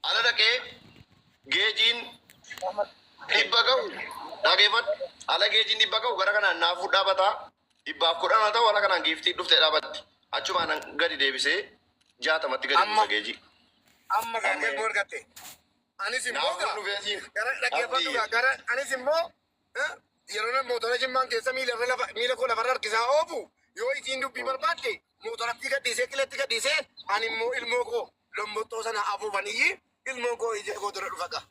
Ana dhaqee geejiin dhibba ga'u dhageeffadhu. Ala geejiin dhibba ga'u gara kanaan naafuu dhaabataa. Dhibbaaf kudhan haa ta'u ala kanaan giiftii dhuftee dhaabatti. Achumaan gadi deebisee 60tti gadi buusa geejii. Amma gadi boorgatte. Anis immoo gara anis immoo yeroo mootora jimmaan keessa miila koo lafarra harkisaa oofu yoo isiin dubbii barbaadde mootoratti gadhiisee qiletti gadhiisee ani immoo ilmoo koo lombottoo sana afuufanii ilmoo koo ija koo dura dhufa ga'a.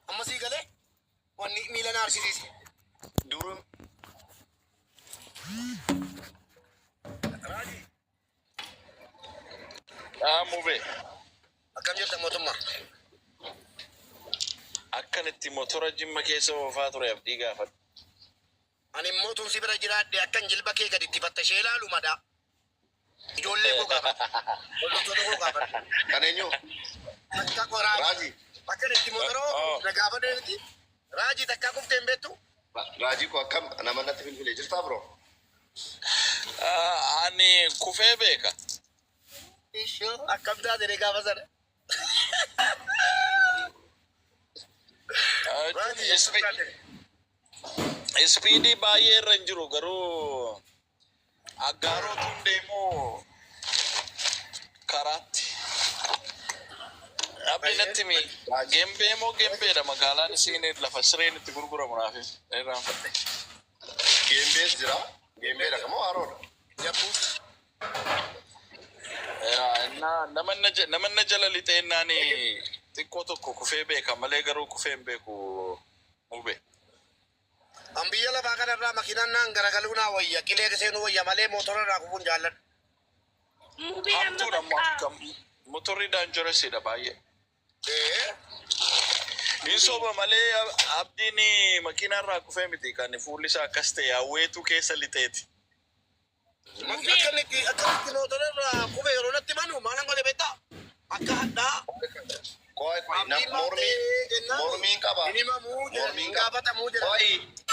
Amma sii galee wanni miila na arsisiise. Durum. Raaji. Mube. Akkam jirta mootummaa? Akkanatti motora jimma keessa oofaa ture abdii gaafadhu. Ani immoo tun si bira jiraadhe akkan jilba kee gaditti fattashee ilaalu madaa. Ijoollee koo gaafadhu. Hordoftoota koo gaafadhu. Kan eenyu? Takka qoraa. Raaji. Akkanatti motoroo na gaafadhu miti. Raaji takkaa kuftee hin beektu? Raajii koo akkam nama natti bilbilee jirtaa bro? Ani kufee beeka. Ishoo akkam taate gaafa sana. Ispiidii baay'ee irra hin jiru garuu aggaarootuun deemuu karaatti. Abdi natti mi gembee moo gembeedha magaalaan isiin lafa sireen itti gurguramu naaf irraanfadhe. Gembees jira. Gembeedha kamoo haaroodha. Yabbuus. Namanna jala lixeennaani xiqqoo tokko kufee beeka malee garuu kufee hin beeku mube. An biyya lafaa kanarraa makiinaan naan garagaluu naa wayya qilee seenuu wayya malee motora irraa kufuun jaalladhu. Hamtuudha motorri daanjoresiidha baay'ee. Hin sooba malee abdiin makiinaa irraa kufee miti kan fuulli isaa akkas ta'e hawweetu keessa lixeeti. Akkamitti motora irraa kufee yeroo natti manu maalan godhe beektaa? Akka hadhaa. Mormiin qaba. Mormiin gaafatamuu jira.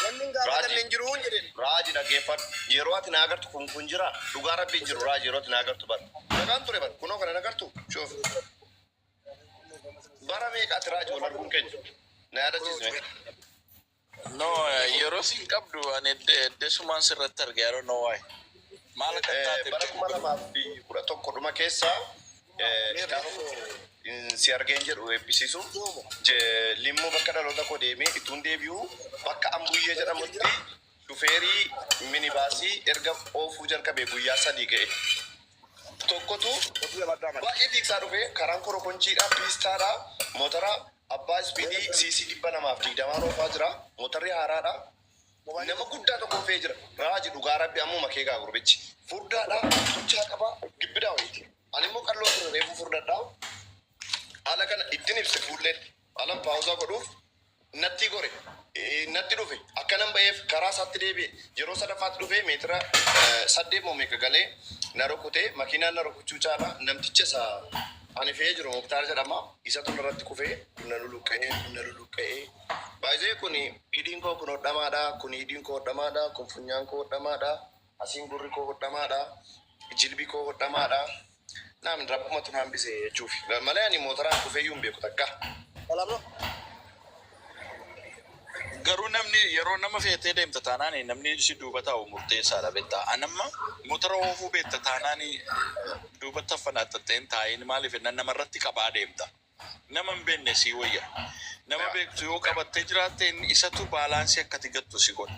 Wanni gaafatan hin jiru hin jedhin. Raaji dhaggeeffadhu. Yeroo ati na agartu kun jira. Dhugaa rabbiin jiru raaji yeroo ati na agartu bara. Dhagaan ture bara. Kunoo kana na agartu. Shoof. Bara meeqa ati raaji wal arguun keenya? Na yaadachiisne. No, yeroo siin qabdu ani desumaan sirratti arge yeroo no waa'ee. Maal akka taate bara 2011 dhuma keessa si argeen jedhu eebbisiisu limmoo bakka dhaloota koo deemee ituun deebi'u bakka ambuyyee jedhamutti shufeerii minibaasii erga oofuu jalqabee guyyaa 3 ga'e. Tokkotu baay'ee tiiksaa dhufee karaan korokonchiidhaa piistaadhaa motora abbaa ispiidii CC 220 oofaa jira. Motorri haaraadha. Nama guddaa tokko oofee jira. Raaji dhugaa rabbi ammuma keegaa gurbichi. Furdaadhaa tuchaa qabaa gibbidaa wayiiti. Ani immoo qalloo ture reefu furdadhaa. Ala kana ittiin ibse fuulleen ala paawuzaa godhuuf natti gore natti dhufe akkanan ba'eef karaa isaatti deebi'e yeroo sadaffaatti dhufe meetira 8 moo meeqa galee na rukutee makiinaan na rukuchuu caala namticha isaa ani fe'ee jiru Muktaar jedhama isa tun irratti kufee na luluqqa'ee baay'ee kun hidhiin koo kun hodhamaadha kun hidhiin koo hodhamaadha kun funyaan koo hodhamaadha asiin gurri koo hodhamaadha jilbi koo hodhamaadha. Nam rabbuma tun hambise jechuuf malee ani motoraan kufeeyyuu hin beeku takka. garuu namni yeroo nama feetee deemta taanaan namni si duuba taa'u murteessaadha beektaa. Anamma motora oofuu beekta taanaan duuba taffanaattatteen taa'in maaliif nama irratti qabaa deemta. Nama hin beekne sii wayya. Nama beektu yoo qabattee jiraatteen isatu baalaansii akkati gattu si godha.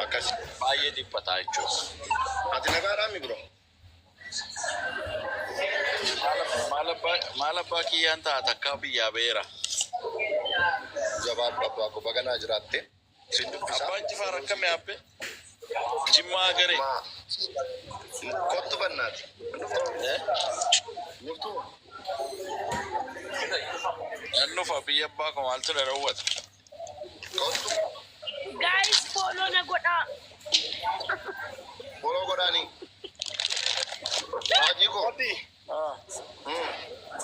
Akkas baay'ee dhiphataa jechuudha. ati nagaadhaan mi bro? Maal abbaa kiyyaan ta'a takkaa biyyaa beera. Jabaadhu abbaa koo baganaa jiraatte. Abbaan Jifaar akkamii abbe? Jimmaa garee. Kottu bannaati. Nufa biyya abbaa koo maaltu dha rawwata? Kottu. Guys, follow na goda. Follow godhaani. Haji ko.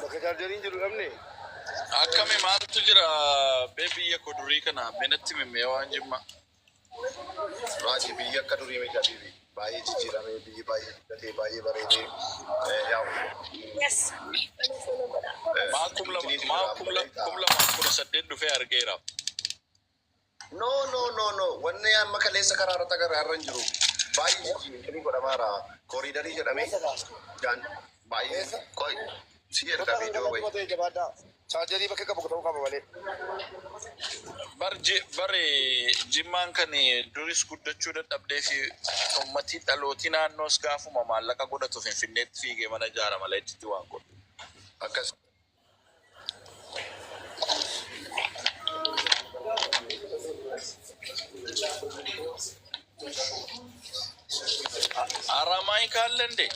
Bakka jaarjariin jiru dhabne. Akkami maaltu jira biyya kodurii kana benatti mimmee waan Jimmaa. Raji biyya akka durii miti bibi. baay'ee jijjiiramee biyyi baay'ee guddatee baay'ee bareedee yaa'u. Yes. Kumla kudha saddeet dhufee argeera. No. Wanni amma kaleessa karaa irratti agarra hin jiru. Baay'ee jijjiiramee godhamaara. Kooriidarii jedhamee gaan baay'ee si erga viidiyoo wayii. Chaarjarii bakka qabu ta'uu qaba malee. Bare jimmaan kan duris guddachuu dadhabdee fi uummatni dhalootii naannoos gaafuma maallaqa godhatu Finfinneetti fiigee mana ijaara malee itti waan godhu. Akkas. Aramaayi kaallende.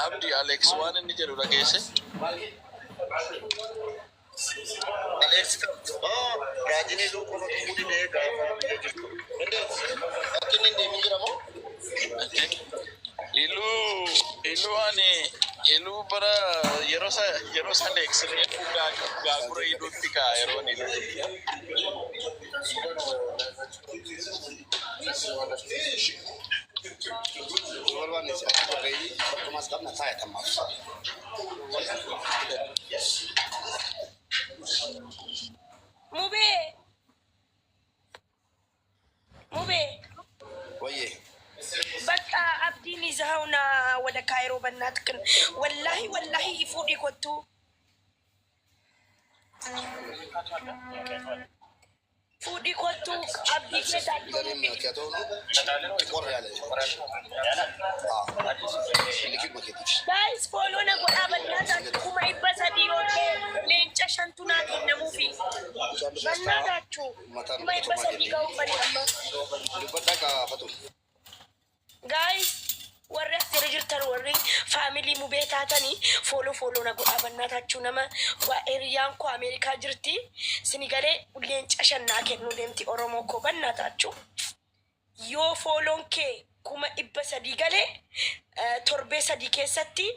Abdi Alex waan inni jedhu dhageesse. Alex gaajini luukuu fakkii dhibee gaafa biyya jirtu. Bakki inni deemin jiramoo? Iluu bara yeroo san Alex gaagura iluutti kaa yeroo ni Mube. Wayye. በቃ አብዲን ይዘኸውና ወደ ካይሮ በእናትክን ወላሂ ይፉዲ ኮቱ ፉዲ ኮቱ አብዲ ጋይስ ፎሎ ነጎዳ በእናታችሁ ኩማ ይበሰዲዮ ሌንጨ ሸንቱና ከነሙፊ በእናታችሁ ኩማ ይበሰዲ ጋው ፈሪማ Guys, warri asirra jirtan warri faamilii mubee taatanii fooloo na godhaa bannaataachuu nama waa hiriyaan koo Ameerikaa jirti sinigalee leenca shannaa kennuu deemti Oromoo koo bannaataachuu yoo fooloon kee 300 galee torbee 3 keessatti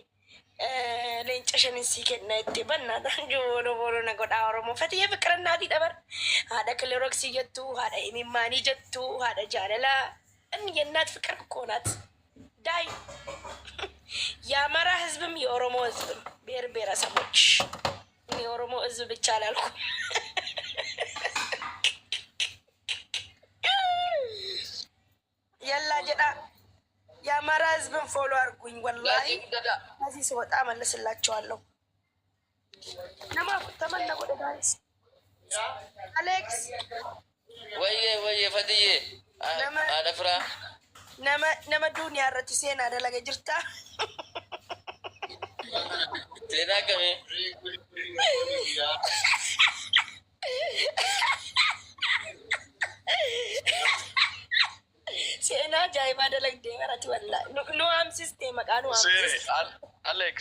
leenca shanin sii kenna itti bannaataachuu fooloo na godhaa Oromoo fatiyee fiqirannaatii dabar haadha kileroksii jettu haadha imimmaanii jettu haadha jaalalaa የእናት ፍቅር እኮ ናት ዳይ የአማራ ህዝብም የኦሮሞ ህዝብም ብሔር ብሔረሰቦች የኦሮሞ ህዝብ ብቻ አላልኩም የላ ጀዳ የአማራ ህዝብም ፎሎ አርጉኝ ወላሂ እዚህ ስወጣ መልስላቸዋለሁ ነማ ተመና ወደ ጋይስ አሌክስ ወየ ፈትዬ አደፍራ nama duuniyaa irratti seenaa dalaga jirta seenaa kami seenaa ajaa'ibaa dalagdee barati wallaahi nu hamsistee maqaa nu hamsiste Alex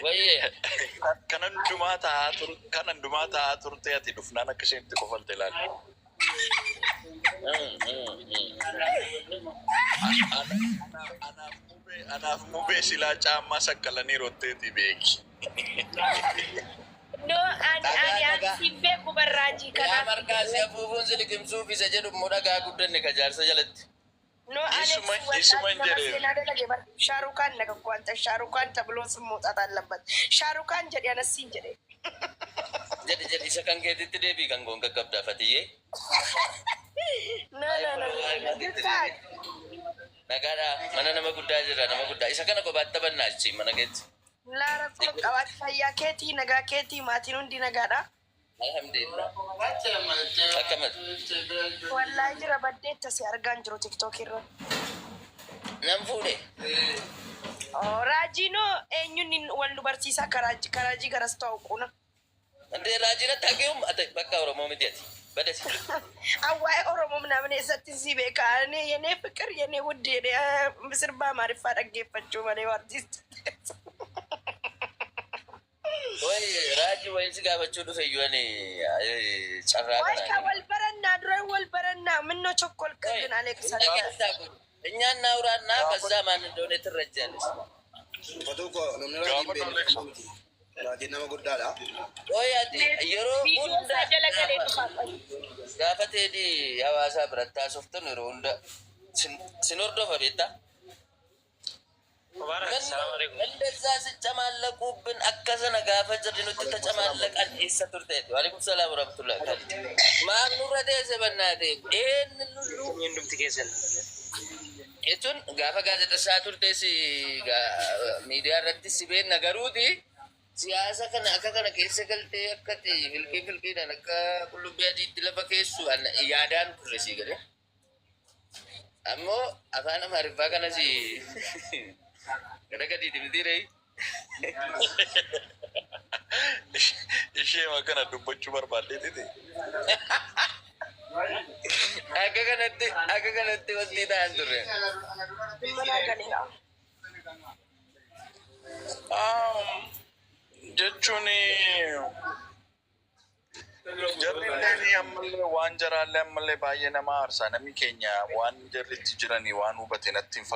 wayye kanan dumaa taa'aa turte ati dhufnaan akka isheetti qofalte ilaalle. Anaaf mubee silaa caammaa sakkalanii rotteeti beeki. No, ani sibbee kubarraajii kana. yaa markaasii afuufuun silikimsuuf isa jedhu immoo dhagaa guddanne ka jaarsa jalatti. No, isuman jedhee. Shaarukaan naga kwanta Shaarukaan tabloon sun muuxata allabat. Shaarukaan jedhe anasiin jedhe. Jedhi isa kan keetitti deebii kan goon gaggabdaa fatiyyee. No. Nagaadha mana nama guddaa jira nama guddaa isa kana kophaatti taphannaachi mana keetti. Laara kun qabaatti fayyaa keetii nagaa keetii maatiin hundi nagaadha. Alhamdulillah. Akkamati. Wallaahi jira baddeetta si argaan jiru TikTok irra. Nam fuudhe. Raajino eenyuun wal nu barsiisaa karaajii garas ta'u quna. Ante raajina taagiyum ate bakka Oromoo miti ati. Badasi. Awwaa'ee Oromoo ምናምን eessatti si beeka የኔ ፍቅር የኔ ውድ ስርባ ማሪፋ dhaggeeffachuu malee artiist. Way raaji way si gaafachuu dhufe iyyuu ani carraa kana. Way ka wal baranne እናድረን ወልበረና ምነው ቸኮልክ ግን አሌክስ እኛ እናውራና ከዛ ማን እንደሆነ ትረጃለሽ። ፈቶኮ nama guddaadha. Yeroo hunda gaafa ta'e hawaasaa birattaa softan yeroo hunda sin hordofa beektaa. እንደዛ ሲጨማለቁብን akkasana gaafa jirri nutti tacamaallaqan eessa turteeti. Waalaikum salaam warahmatullahi wabarakatuh. Maaf nurra deese bannaate eenyu lullu hundumti keessan. Jechuun gaafa gaazexessaa turtees miidiyaa irratti si beekna garuuti. Siyaasa kana akka kana keessa galtee akkati filqiidhaan akka qullubbii adiitti lafa keessu yaadaan turre sii galee. Ammoo afaan Amaariffaa kanas gara gadiiti miti ree. Ishee kana dubbachuu barbaaddeetiti. Akka kanatti wanti ta'an turre. Jechuun jarrillee ammallee waan jaraallee ammallee baay'ee nama aarsaa namni keenya waan jarritti jiranii waan hubate natti hin